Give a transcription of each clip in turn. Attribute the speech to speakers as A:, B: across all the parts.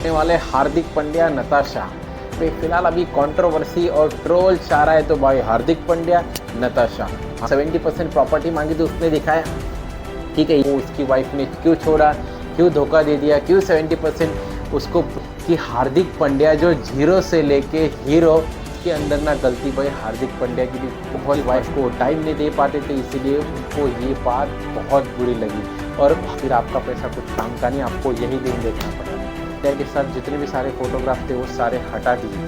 A: करने वाले हार्दिक पांड्या नताशा पे फिलहाल अभी कंट्रोवर्सी और ट्रोल चाह रहा है। तो भाई हार्दिक पांड्या नताशा 70% प्रॉपर्टी मांगी तो उसने दिखाया, ठीक है, वो उसकी वाइफ ने क्यों छोड़ा, क्यों धोखा दे दिया, क्यों 70% उसको, कि हार्दिक पांड्या जो जीरो से लेके हीरो के अंदर ना गलती भाई हार्दिक पांड्या की भी बहुत, वाइफ को टाइम नहीं दे पाते थे, इसीलिए उनको ये बात बहुत बुरी लगी और फिर आपका पैसा कुछ काम का नहीं, आपको यही दिन देखना पड़ा। पांड्या के साथ जितने भी सारे फोटोग्राफ थे वो सारे हटा दिए,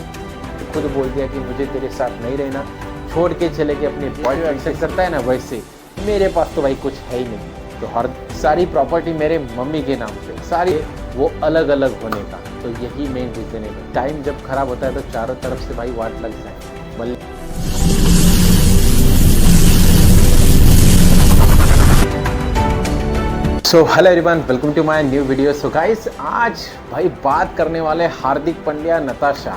A: तो खुद बोल दिया कि मुझे तेरे साथ नहीं रहना, छोड़ के चले गए अपने बॉयफ्रेंड से। करता है ना वैसे मेरे पास तो भाई कुछ है ही नहीं, तो हर सारी प्रॉपर्टी मेरे मम्मी के नाम पे, सारी वो अलग अलग होने का, तो यही मेन रीज़न है। टाइम जब खराब होता है तो चारों तरफ से भाई वाट लग जाए। So hello everyone, welcome to my new video. So guys, आज भाई बात करने वाले हार्दिक पांड्या नताशा,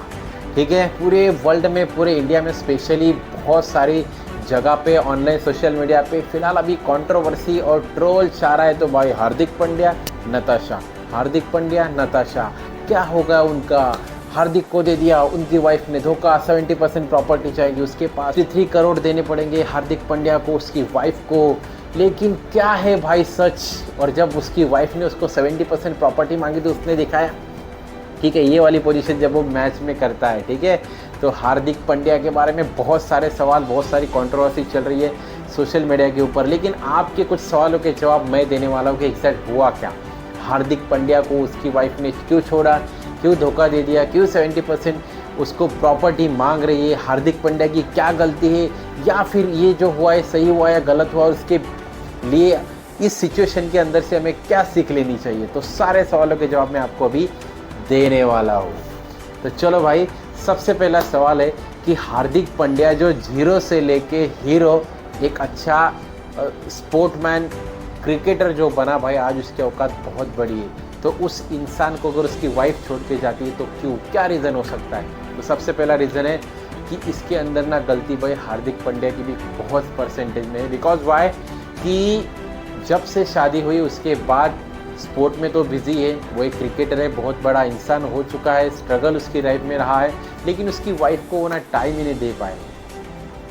A: ठीक है। पूरे वर्ल्ड में, पूरे इंडिया में स्पेशली बहुत सारी जगह पे, ऑनलाइन सोशल मीडिया पे फिलहाल अभी कंट्रोवर्सी और ट्रोल चाह रहा है। तो भाई हार्दिक पांड्या नताशा, हार्दिक पांड्या नताशा, क्या होगा उनका? हार्दिक को दे दिया, उनकी वाइफ ने धोखा, 70% प्रॉपर्टी चाहिए उसके पास, 3 करोड़ देने पड़ेंगे हार्दिक पांड्या को, उसकी वाइफ को। लेकिन क्या है भाई सच? और जब उसकी वाइफ ने उसको 70% प्रॉपर्टी मांगी तो उसने दिखाया, ठीक है, ये वाली पोजीशन जब वो मैच में करता है, ठीक है। तो हार्दिक पांड्या के बारे में बहुत सारे सवाल, बहुत सारी कंट्रोवर्सी चल रही है सोशल मीडिया के ऊपर, लेकिन आपके कुछ सवालों के जवाब मैं देने वाला हूँ कि एग्जैक्ट हुआ क्या। हार्दिक पांड्या को उसकी वाइफ ने क्यों छोड़ा, क्यों धोखा दे दिया, क्यों 70% उसको प्रॉपर्टी मांग रही है, हार्दिक पांड्या की क्या गलती है, या फिर ये जो हुआ है सही हुआ या गलत हुआ, उसके लिए इस सिचुएशन के अंदर से हमें क्या सीख लेनी चाहिए। तो सारे सवालों के जवाब मैं आपको अभी देने वाला हूँ। तो चलो भाई, सबसे पहला सवाल है कि हार्दिक पांड्या जो जीरो से लेके हीरो, एक अच्छा स्पोर्टमैन क्रिकेटर जो बना भाई, आज उसकी औकात बहुत बड़ी है। तो उस इंसान को अगर उसकी वाइफ छोड़ के जाती है तो क्यों, क्या रीज़न हो सकता है? तो सबसे पहला रीज़न है कि इसके अंदर ना गलती भाई हार्दिक पांड्या की भी बहुत परसेंटेज में है। बिकॉज वाई कि जब से शादी हुई उसके बाद स्पोर्ट में तो बिज़ी है, वो एक क्रिकेटर है, बहुत बड़ा इंसान हो चुका है, स्ट्रगल उसकी लाइफ में रहा है, लेकिन उसकी वाइफ को वो ना टाइम ही नहीं दे पाए।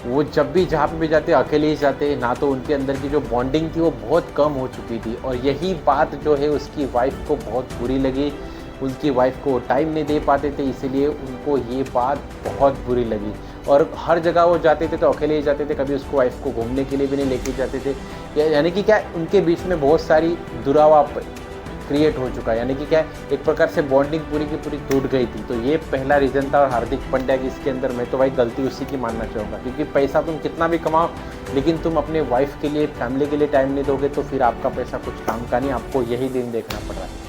A: वो जब भी जहाँ पे भी जाते अकेले ही जाते, ना तो उनके अंदर की जो बॉन्डिंग थी वो बहुत कम हो चुकी थी, और यही बात जो है उसकी वाइफ को बहुत बुरी लगी। उनकी वाइफ को टाइम नहीं दे पाते थे, इसीलिए उनको ये बात बहुत बुरी लगी, और हर जगह वो जाते थे तो अकेले ही जाते थे, कभी उसको वाइफ को घूमने के लिए भी नहीं लेके जाते थे। यानी कि क्या, उनके बीच में बहुत सारी दुरावा क्रिएट हो चुका है, यानी कि क्या, एक प्रकार से बॉन्डिंग पूरी की पूरी टूट गई थी। तो ये पहला रीज़न था। और हार्दिक पांड्या की इसके अंदर मैं तो भाई गलती उसी की मानना चाहूँगा, क्योंकि पैसा तुम कितना भी कमाओ, लेकिन तुम अपने वाइफ के लिए, फैमिली के लिए टाइम नहीं दोगे तो फिर आपका पैसा कुछ काम का नहीं, आपको यही दिन देखना पड़ रहा है।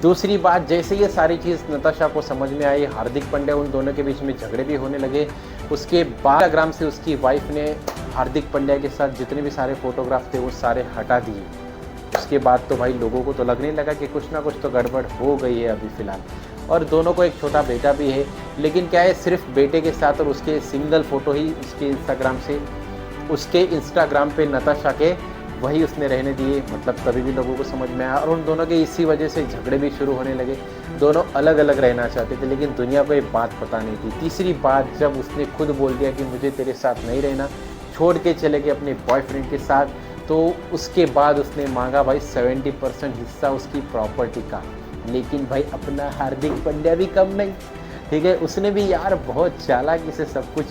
A: दूसरी बात, जैसे ये सारी चीज़ नताशा को समझ में आई, हार्दिक पांड्या, उन दोनों के बीच में झगड़े भी होने लगे। उसके बाद इंस्टाग्राम से उसकी वाइफ ने हार्दिक पांड्या के साथ जितने भी सारे फोटोग्राफ थे वो सारे हटा दिए। उसके बाद तो भाई लोगों को तो लगने लगा कि कुछ ना कुछ तो गड़बड़ हो गई है अभी फ़िलहाल। और दोनों को एक छोटा बेटा भी है, लेकिन क्या है, सिर्फ बेटे के साथ और उसके सिंगल फ़ोटो ही उसके इंस्टाग्राम पे नताशा के वही उसने रहने दिए। मतलब तभी भी लोगों को समझ में आया, और उन दोनों के इसी वजह से झगड़े भी शुरू होने लगे। दोनों अलग अलग रहना चाहते थे, लेकिन दुनिया को ये बात पता नहीं थी। तीसरी बात, जब उसने खुद बोल दिया कि मुझे तेरे साथ नहीं रहना, छोड़ के चले गए अपने बॉयफ्रेंड के साथ, तो उसके बाद उसने मांगा भाई 70% हिस्सा उसकी प्रॉपर्टी का। लेकिन भाई अपना हार्दिक पांड्या भी कम नहीं, ठीक है, उसने भी यार बहुत चालाकी से सब कुछ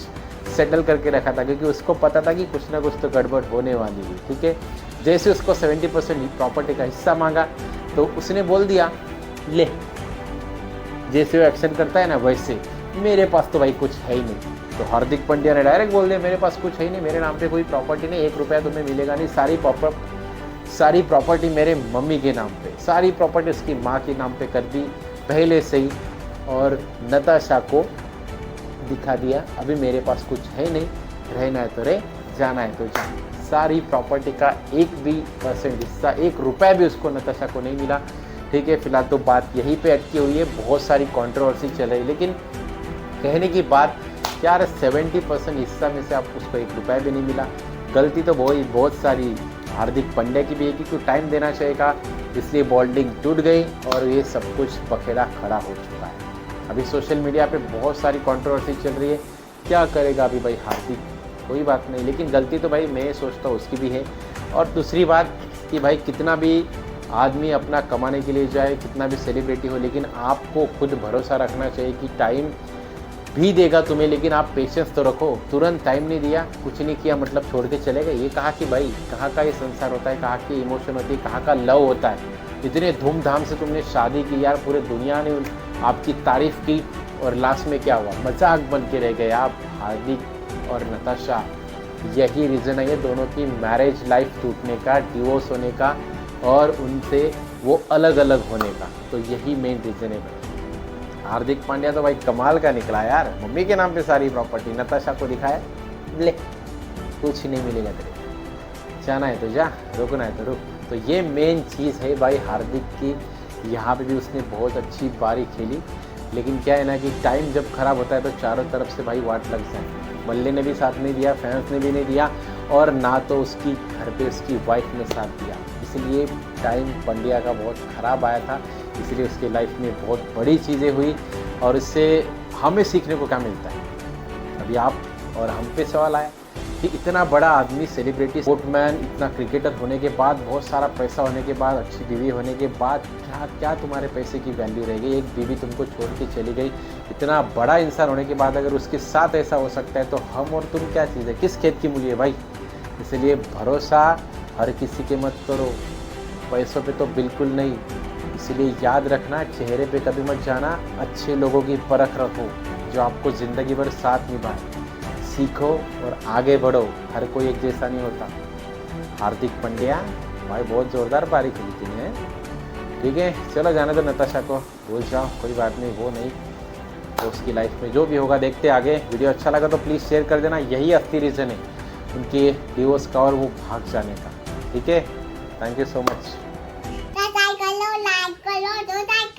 A: सेटल करके रखा था, क्योंकि उसको पता था कि कुछ ना कुछ तो गड़बड़ होने वाली है, ठीक है। जैसे उसको 70% प्रॉपर्टी का हिस्सा मांगा तो उसने बोल दिया ले, जैसे वो एक्शन करता है ना वैसे, मेरे पास तो भाई कुछ है ही नहीं। तो हार्दिक पांड्या ने डायरेक्ट बोल दिया, मेरे पास कुछ है ही नहीं, मेरे नाम पे कोई प्रॉपर्टी नहीं, 1 रुपया तुम्हें मिलेगा नहीं, सारी प्रॉपर्टी मेरे मम्मी के नाम पे, सारी प्रॉपर्टी उसकी माँ के नाम पे कर दी पहले से ही। और नताशा को दिखा दिया, अभी मेरे पास कुछ है नहीं, रहना है तो रहे, जाना है तो जा। सारी प्रॉपर्टी का 1% हिस्सा, 1 रुपया भी उसको, नताशा को नहीं मिला, ठीक है। फिलहाल तो बात यहीं पे अटकी हुई है, बहुत सारी कंट्रोवर्सी चल रही है, लेकिन कहने की बात यार, 70% हिस्सा में से आप उसको 1 रुपया भी नहीं मिला। गलती तो बहुत सारी हार्दिक पांड्या की भी है कि क्यों टाइम देना चाहिए, इसलिए बॉल्डिंग टूट गई और ये सब कुछ बखेड़ा खड़ा हो चुका है। अभी सोशल मीडिया पे बहुत सारी कंट्रोवर्सी चल रही है, क्या करेगा अभी भाई हार्दिक, कोई बात नहीं, लेकिन गलती तो भाई मैं सोचता हूँ उसकी भी है। और दूसरी बात कि भाई कितना भी आदमी अपना कमाने के लिए जाए, कितना भी सेलिब्रिटी हो, लेकिन आपको खुद भरोसा रखना चाहिए कि टाइम भी देगा तुम्हें, लेकिन आप पेशेंस तो रखो। तुरंत टाइम नहीं दिया, कुछ नहीं किया मतलब छोड़ के चले गए, ये कहाँ कि भाई कहाँ का ये संसार होता है, कहाँ की इमोशन होती है, कहाँ का लव होता है। इतने धूमधाम से तुमने शादी की यार, पूरे दुनिया ने आपकी तारीफ की और लास्ट में क्या हुआ, मजाक बन के रह गए आप। हार्दिक और नताशा, यही रीज़न है ये दोनों की मैरिज लाइफ टूटने का, डिवोर्स होने का और उनसे वो अलग अलग होने का, तो यही मेन रीज़न है भाई। हार्दिक पांड्या तो भाई कमाल का निकला यार, मम्मी के नाम पे सारी प्रॉपर्टी, नताशा को दिखाया, ले कुछ नहीं मिलेगा तेरे, जाना है तो जा, रुकना है तो रुक। तो ये मेन चीज़ है भाई हार्दिक की, यहाँ पे भी उसने बहुत अच्छी बारी खेली, लेकिन क्या है ना कि टाइम जब खराब होता है तो चारों तरफ से भाई वाट लग जाए। मल्ले ने भी साथ नहीं दिया, फैंस ने भी नहीं दिया, और ना तो उसकी घर पे उसकी वाइफ ने साथ दिया, इसलिए टाइम पांड्या का बहुत ख़राब आया था। इसलिए उसकी लाइफ में बहुत बड़ी चीज़ें हुई और इससे हमें सीखने को क्या मिलता है। अभी आप और हम पे सवाल आया कि इतना बड़ा आदमी, सेलिब्रिटी, स्पोर्टमैन, इतना क्रिकेटर होने के बाद, बहुत सारा पैसा होने के बाद, अच्छी बीवी होने के बाद, क्या क्या तुम्हारे पैसे की वैल्यू रह गई। एक बीवी तुमको छोड़ के चली गई, इतना बड़ा इंसान होने के बाद अगर उसके साथ ऐसा हो सकता है तो हम और तुम क्या चीज़ है, किस खेत की मूली है भाई। इसलिए भरोसा हर किसी के मत करो, पैसों पे तो बिल्कुल नहीं। इसलिए याद रखना, चेहरे पे कभी मत जाना, अच्छे लोगों की परख रखो जो आपको ज़िंदगी भर साथ निभाए। सीखो और आगे बढ़ो, हर कोई एक जैसा नहीं होता। हार्दिक पांड्या भाई बहुत ज़ोरदार पारी खेली थी है, ठीक है। चलो जाने दो नताशा को, भूल जाओ, कोई बात नहीं, वो नहीं, तो उसकी लाइफ में जो भी होगा देखते आगे। वीडियो अच्छा लगा तो प्लीज़ शेयर कर देना, यही असली रीज़न है उनके डिवोर्स का और वो भाग जाने का, ठीक है। Thank you so much.
B: Subscribe कर लो, लाइक करो, दो लाइक